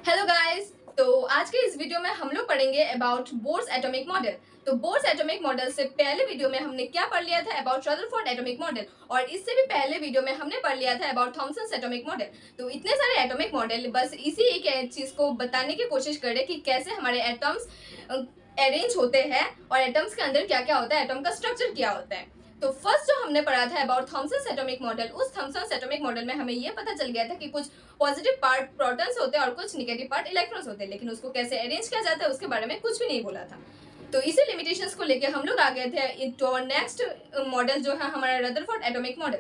Hello guys. तो आज के इस वीडियो में हम लोग पढ़ेंगे अबाउट बोर्स एटॉमिक मॉडल। तो बोर्स एटॉमिक मॉडल से पहले वीडियो में हमने क्या पढ़ लिया था अबाउट रदरफोर्ड एटॉमिक मॉडल, और इससे भी पहले वीडियो में हमने पढ़ लिया था अबाउट थॉमसन एटॉमिक मॉडल। तो इतने सारे एटॉमिक मॉडल बस इसी एक चीज को बताने की कोशिश कर रहे कि कैसे हमारे एटम्स अरेंज होते हैं और एटम्स के अंदर क्या क्या होता है, एटम का स्ट्रक्चर क्या होता है। तो फर्स्ट जो हमने पढ़ा था अबाउट थॉमसन एटॉमिक मॉडल, उस थॉमसन एटॉमिक मॉडल में हमें ये पता चल गया था कि कुछ पॉजिटिव पार्ट प्रोटॉन्स होते हैं और कुछ नेगेटिव पार्ट इलेक्ट्रॉन्स होते हैं, लेकिन उसको कैसे अरेंज किया जाता है उसके बारे में कुछ भी नहीं बोला था। तो इसी लिमिटेशंस को लेके हम लोग आ गए थे इनटू नेक्स्ट मॉडल जो है हमारा रदरफोर्ड एटॉमिक मॉडल।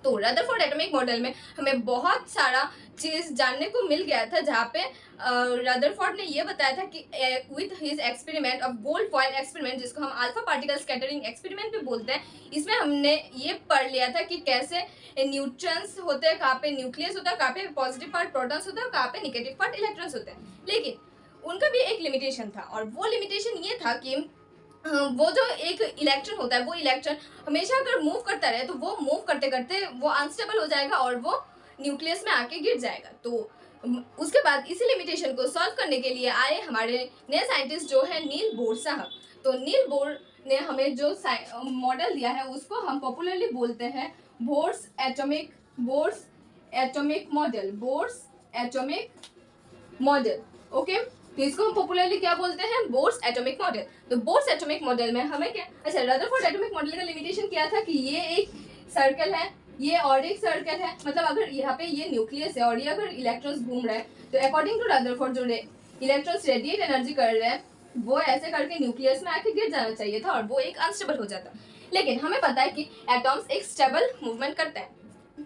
तो रदरफोर्ड एटॉमिक मॉडल में हमें बहुत सारा चीज जानने को मिल गया था, जहाँ पे रदरफोर्ड ने ये बताया था कि with his experiment of gold foil experiment, जिसको हम अल्फा पार्टिकल स्कैटरिंग एक्सपेरिमेंट भी बोलते हैं, इसमें हमने ये पढ़ लिया था कि कैसे न्यूट्रॉन्स होते हैं, कहाँ पे न्यूक्लियस होता है, कहाँ पे पॉजिटिव पार्ट प्रोटॉन्स होता है, कहाँ पे नेगेटिव पार्ट इलेक्ट्रॉन्स होते हैं। लेकिन उनका भी एक लिमिटेशन था, और वो लिमिटेशन ये था कि वो जो एक इलेक्ट्रॉन होता है, वो इलेक्ट्रॉन हमेशा अगर मूव करता रहे तो वो मूव करते करते वो अनस्टेबल हो जाएगा और वो न्यूक्लियस में आके गिर जाएगा। तो उसके बाद इसी लिमिटेशन को सॉल्व करने के लिए आए हमारे नए साइंटिस्ट जो है नील बोर साहब। तो नील बोर ने हमें जो मॉडल दिया है उसको हम पॉपुलरली बोलते हैं Bohr's atomic model, Bohr's atomic model. Okay, तो इसको हम पॉपुलरली क्या बोलते हैं, बोर्स एटॉमिक मॉडल। तो बोर्स एटॉमिक मॉडल में हमें क्या, अच्छा, रदरफोर्ड एटॉमिक मॉडल का लिमिटेशन क्या था कि ये एक सर्कल है, ये और एक सर्कल है, मतलब अगर यहाँ पे ये न्यूक्लियस है और ये अगर इलेक्ट्रॉन्स घूम रहे हैं तो अकॉर्डिंग टू रदरफोर्ड जो इलेक्ट्रॉन्स रेडिएट एनर्जी कर रहे हैं वो ऐसे करके न्यूक्लियस में आके गिर जाना चाहिए था और वो एक अनस्टेबल हो जाता। लेकिन हमें पता है कि एटॉम्स एक स्टेबल मूवमेंट करते हैं।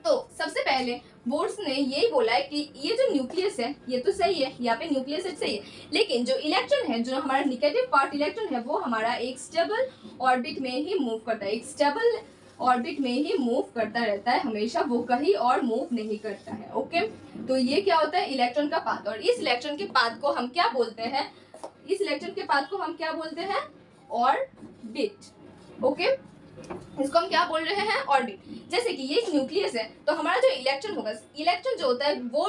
तो सबसे पहले बोर्स ने यही बोला है कि ये जो न्यूक्लियस है ये तो सही है, यहाँ पे न्यूक्लियस है सही है, लेकिन जो इलेक्ट्रॉन है, जो हमारा नेगेटिव पार्ट इलेक्ट्रॉन है, वो हमारा एक स्टेबल ऑर्बिट में ही मूव करता है, एक स्टेबल ऑर्बिट में ही मूव करता रहता है हमेशा, वो कहीं और मूव नहीं करता है। ओके, तो ये क्या होता है, इलेक्ट्रॉन का पाथ, और इस इलेक्ट्रॉन के पाथ को हम क्या बोलते हैं, इस इलेक्ट्रॉन के पाथ को हम क्या बोलते हैं, ऑर्बिट। ओके, इसको हम क्या बोल रहे हैं, ऑर्बिट। जैसे कि ये एक न्यूक्लियस है तो हमारा जो इलेक्ट्रॉन होगा, इलेक्ट्रॉन जो होता है वो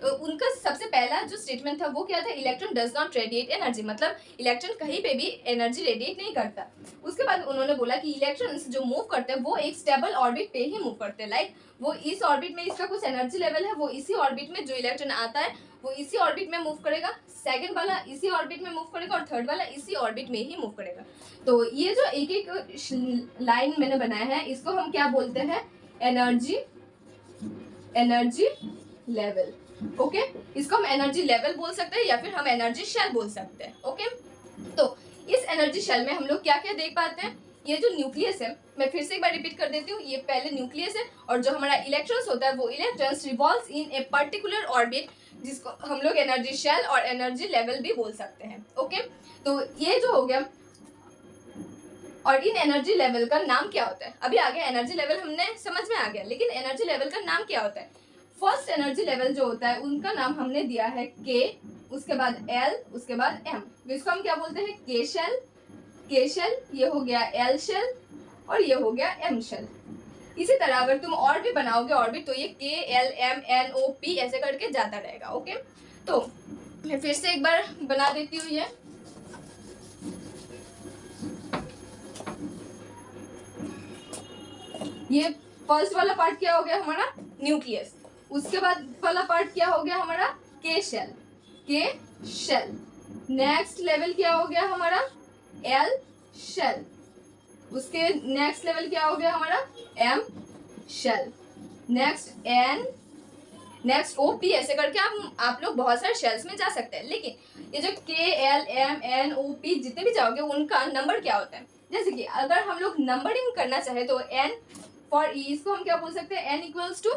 उनका सबसे पहला जो स्टेटमेंट था वो क्या था, electron does not radiate energy, मतलब इलेक्ट्रॉन कहीं पे भी एनर्जी रेडिएट नहीं करता। उसके बाद उन्होंने बोला कि इलेक्ट्रॉन्स जो मूव करते हैं वो एक स्टेबल ऑर्बिट पे ही मूव करते हैं, लाइक वो इस ऑर्बिट में इसका कुछ एनर्जी लेवल है, वो इसी ऑर्बिट में जो इलेक्ट्रॉन आता है वो इसी ऑर्बिट में मूव करेगा, सेकंड वाला इसी ऑर्बिट में मूव करेगा और थर्ड वाला इसी ऑर्बिट में ही मूव करेगा। तो ये जो एक एक लाइन मैंने बनाया है इसको हम क्या बोलते हैं, एनर्जी लेवल। ओके, इसको हम एनर्जी लेवल बोल सकते हैं या फिर हम एनर्जी शेल बोल सकते हैं। ओके, तो इस एनर्जी शेल में हम लोग क्या क्या देख पाते हैं, ये जो न्यूक्लियस है, मैं फिर से एक बार रिपीट कर देती हूँ, ये पहले न्यूक्लियस है और जो हमारा इलेक्ट्रॉन्स होता है वो electrons revolves in a particular orbit, जिसको हम लोग एनर्जी शेल और एनर्जी लेवल भी बोल सकते हैं। ओके, तो ये जो हो गया, और इन एनर्जी लेवल का नाम क्या होता है, अभी आगे एनर्जी लेवल हमने समझ में आ गया, लेकिन एनर्जी लेवल का नाम क्या होता है। फर्स्ट एनर्जी लेवल जो होता है उनका नाम हमने दिया है के, उसके बाद एल, उसके बाद एम। तो इसको हम क्या बोलते हैं, के शेल, ये हो गया एल शेल और ये हो गया एम शेल। इसी तरह अगर तुम और भी बनाओगे ऑर्बिट तो ये K L M N O P ऐसे करके जाता रहेगा। ओके, तो मैं फिर से एक बार बना देती हूँ ये फर्स्ट वाला पार्ट क्या हो गया हमारा, न्यूक्लियस। उसके बाद वाला पार्ट क्या हो गया हमारा, के शेल। नेक्स्ट लेवल क्या हो गया हमारा, एल शेल। उसके नेक्स्ट लेवल क्या हो गया हमारा, M shell. Next N, next O P, ऐसे करके आप लोग बहुत सारे शेल्स में जा सकते हैं। लेकिन ये जो K L M N O P जितने भी जाओगे उनका नंबर क्या होता है, जैसे कि अगर हम लोग नंबरिंग करना चाहे तो एन फॉर ई, इसको हम क्या बोल सकते हैं, एन इक्वल्स टू,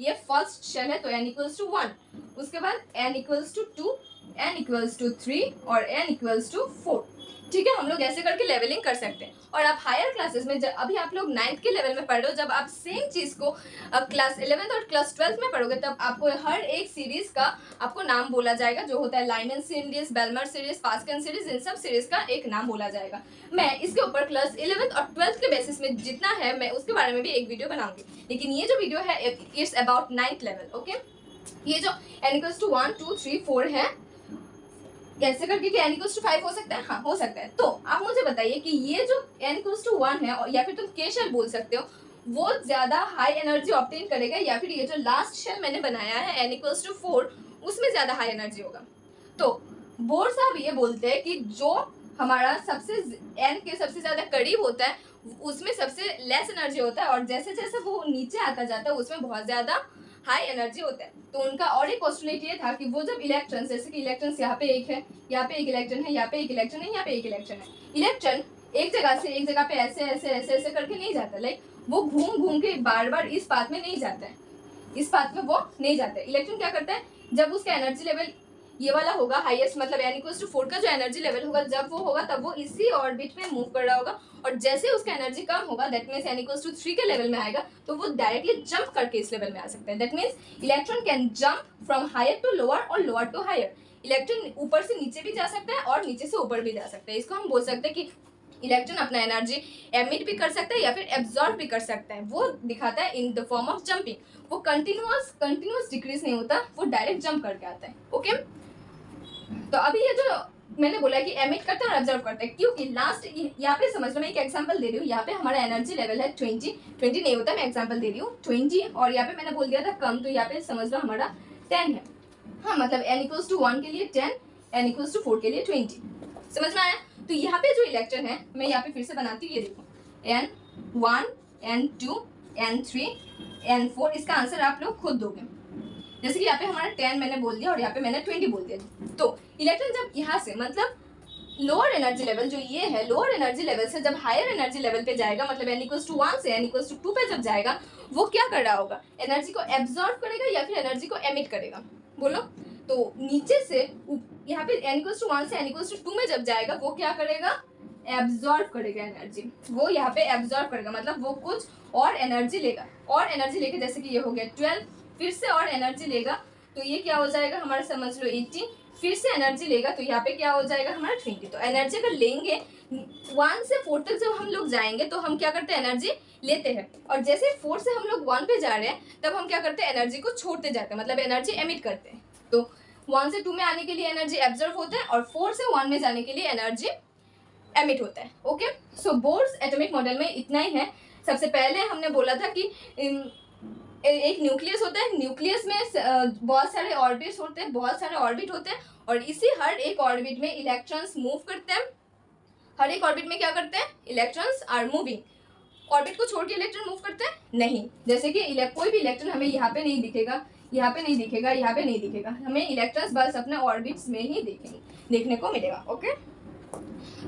ये फर्स्ट शेल है तो n इक्वल्स टू 1, उसके बाद n equals to 2, n equals to 3 और n इक्वल्स टू 4। ठीक है, हम लोग ऐसे करके लेवलिंग कर सकते हैं। और आप हायर क्लासेस में, जब अभी आप लोग 9th के लेवल में पढ़ रहे हो, जब आप सेम चीज़ को क्लास 11th और क्लास 12th में पढ़ोगे तब आपको हर एक सीरीज का आपको नाम बोला जाएगा, जो होता है Lyman series, Balmer series, Pascal series, इन सब सीरीज का एक नाम बोला जाएगा। मैं इसके ऊपर क्लास 11th और 12th के बेसिस में जितना है मैं उसके बारे में भी एक वीडियो बनाऊंगी, लेकिन ये जो वीडियो है it's about 9th level. Okay, ये जो n इक्वल्स टू 1 2 3 4 है, कैसे करके कि n इक्वल्स टू 5 हो सकता है? हाँ हो सकता है। तो आप मुझे बताइए कि ये जो n इक्वल्स टू 1 है, या फिर तुम के शेल बोल सकते हो, वो ज़्यादा हाई एनर्जी ऑब्टेन करेगा, या फिर ये जो लास्ट शेल मैंने बनाया है n इक्वल्स टू 4, उसमें ज़्यादा हाई एनर्जी होगा? तो बोर साहब ये बोलते हैं कि जो हमारा सबसे n के सबसे ज़्यादा करीब होता है उसमें सबसे लेस एनर्जी होता है, और जैसे जैसे वो नीचे आता जाता है उसमें बहुत ज़्यादा हाई एनर्जी होता है। तो उनका और एक पोस्टुलेट ये था कि वो जब इलेक्ट्रॉन, जैसे कि इलेक्ट्रॉन यहाँ पे एक है, यहाँ पे एक इलेक्ट्रॉन है, यहाँ पे एक इलेक्ट्रॉन है, यहाँ पे एक इलेक्ट्रॉन है, इलेक्ट्रॉन एक जगह से एक जगह पे ऐसे ऐसे ऐसे ऐसे करके नहीं जाता, लाइक वो घूम घूम के बार बार इस पाथ में नहीं जाता है, इस पाथ में वो नहीं जाता है। इलेक्ट्रॉन क्या करता है, जब उसका एनर्जी लेवल ये वाला होगा हाईएस्ट, मतलब n इक्वल्स टू 4 का जो एनर्जी लेवल होगा, जब वो होगा तब वो इसी ऑर्बिट में मूव कर रहा होगा, और जैसे उसका एनर्जी कम होगा, that means n equals to 3 के लेवल में आएगा, तो वो डायरेक्टली जंप करके इस लेवल में आ सकता है। That means electron can jump from higher to lower और लोअर टू हायर। इलेक्ट्रॉन ऊपर से नीचे भी जा सकता है और नीचे से ऊपर भी जा सकता है। इसको हम बोल सकते हैं कि इलेक्ट्रॉन अपना एनर्जी एमिट भी कर सकता है या फिर एब्जॉर्ब भी कर सकता है। वो दिखाता है in the form of jumping. वो कंटिन्यूअस डिक्रीज नहीं होता, वो डायरेक्ट जंप करके आता है। ओके, तो अभी ये जो मैंने बोला कि एमिट करता है और ऑब्जर्व करता है, क्योंकि लास्ट यहाँ पे समझ लो, मैं एक एग्जांपल दे रही हूँ। यहाँ पे हमारा एनर्जी लेवल है 20 नहीं होता, मैं एग्जांपल दे रही हूँ 20, और यहाँ पे मैंने बोल दिया था कम, तो यहाँ पे समझ लो हमारा 10 है। हाँ, मतलब n इक्वल्स टू 1 के लिए 10, n इक्वल्स टू 4 के लिए 20। समझ में आया? तो यहाँ पे जो इलेक्ट्रॉन है, मैं यहाँ पे फिर से बनाती हूँ, ये देखो n1 n2 n3 n4। इसका आंसर आप लोग खुद दोगे। जैसे कि यहाँ पे हमारा 10 मैंने बोल दिया और यहाँ पे मैंने 20 बोल दिया। तो इलेक्ट्रॉन जब यहाँ से, मतलब लोअर एनर्जी लेवल जो ये है, लोअर एनर्जी लेवल से जब हायर एनर्जी लेवल पे जाएगा, मतलब n इक्वल्स टू 1 से n इक्वल्स टू 2 पे जब जाएगा, वो क्या कर रहा होगा? एनर्जी को एब्जॉर्ब करेगा या फिर एनर्जी को एमिट करेगा? बोलो। तो नीचे से यहाँ पे n इक्वल्स टू 1 से n इक्वल्स टू 2 में जब जाएगा, वो क्या करेगा? एब्जॉर्ब करेगा एनर्जी। वो यहाँ पे एब्जॉर्ब करेगा, मतलब वो कुछ और एनर्जी लेगा, और एनर्जी लेके, जैसे कि ये हो गया 12, फिर से और एनर्जी लेगा, तो ये क्या हो जाएगा हमारा, समझ लो 18, फिर से एनर्जी लेगा, तो यहाँ पे क्या हो जाएगा हमारा 20। तो एनर्जी अगर लेंगे 1 से 4 तक जब हम लोग जाएंगे, तो हम क्या करते हैं? एनर्जी लेते हैं, और जैसे 4 से हम लोग 1 पे जा रहे हैं, तब हम क्या करते हैं? एनर्जी को छोड़ते जाते हैं, मतलब एनर्जी एमिट करते हैं। तो 1 से 2 में आने के लिए एनर्जी एब्जॉर्ब होता है, और 4 से 1 में जाने के लिए एनर्जी एमिट होता है। ओके, सो बोर्स एटॉमिक मॉडल में इतना ही है। सबसे पहले हमने बोला था कि एक न्यूक्लियस होता है, न्यूक्लियस में बहुत सारे ऑर्बिट्स होते हैं, बहुत सारे ऑर्बिट होते हैं, और इसी हर एक ऑर्बिट में इलेक्ट्रॉन्स मूव करते हैं। हर एक ऑर्बिट में क्या करते हैं? Electrons are moving. ऑर्बिट को छोड़ के इलेक्ट्रॉन मूव करते हैं? नहीं। जैसे कि कोई भी इलेक्ट्रॉन हमें यहाँ पे नहीं दिखेगा, यहाँ पे नहीं दिखेगा, यहाँ पे नहीं दिखेगा, हमें इलेक्ट्रॉन्स बस अपने ऑर्बिट्स में ही देखने को मिलेगा। ओके,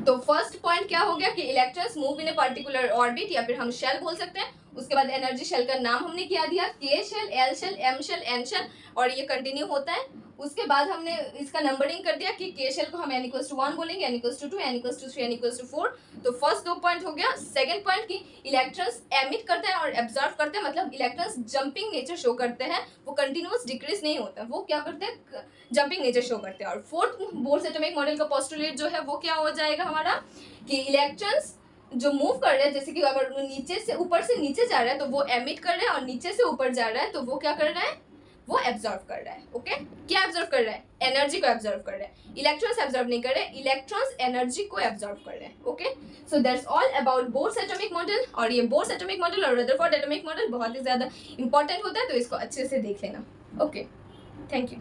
तो फर्स्ट पॉइंट क्या हो गया कि electrons move in a particular orbit, या फिर हम शेल बोल सकते हैं। उसके बाद एनर्जी शेल का नाम हमने क्या दिया? K shell, L shell, M shell, N shell, और ये कंटिन्यू होता है। उसके बाद हमने इसका नंबरिंग कर दिया कि के शेल को हम n इक्वल्स टू 1 बोलेंगे, n equals to 2, n equals to 3, n equals to 4। तो फर्स्ट 2 पॉइंट हो गया। सेकंड पॉइंट की इलेक्ट्रॉन्स एमिट करते हैं और एब्जॉर्ब करते हैं, मतलब इलेक्ट्रॉन्स जंपिंग नेचर शो करते हैं, वो कंटिन्यूअस डिक्रीज नहीं होता, वो क्या करते हैं? जंपिंग नेचर शो करते हैं। और फोर्थ बोर्स एटॉमिक मॉडल का पोस्टुलेट जो है वो क्या हो जाएगा हमारा, कि इलेक्ट्रॉन्स जो मूव कर रहे हैं, जैसे कि अगर नीचे से ऊपर से नीचे जा रहा है तो वो एमिट कर रहा है, और नीचे से ऊपर जा रहा है तो वो क्या कर रहा है? वो एब्जॉर्ब कर रहा है। ओके, क्या एब्जॉर्ब कर रहा है? एनर्जी को एब्जॉर्ब कर रहा है। इलेक्ट्रॉन्स एब्जॉर्ब नहीं कर रहे, इलेक्ट्रॉन्स एनर्जी को एब्जॉर्ब कर रहे हैं। Okay, so that's all about Bohr's atomic model. और ये बोर्स एटॉमिक मॉडल और रदरफोर्ड एटॉमिक मॉडल बहुत ही ज्यादा इंपॉर्टेंट होता है, तो इसको अच्छे से देख लेना। Okay, thank you.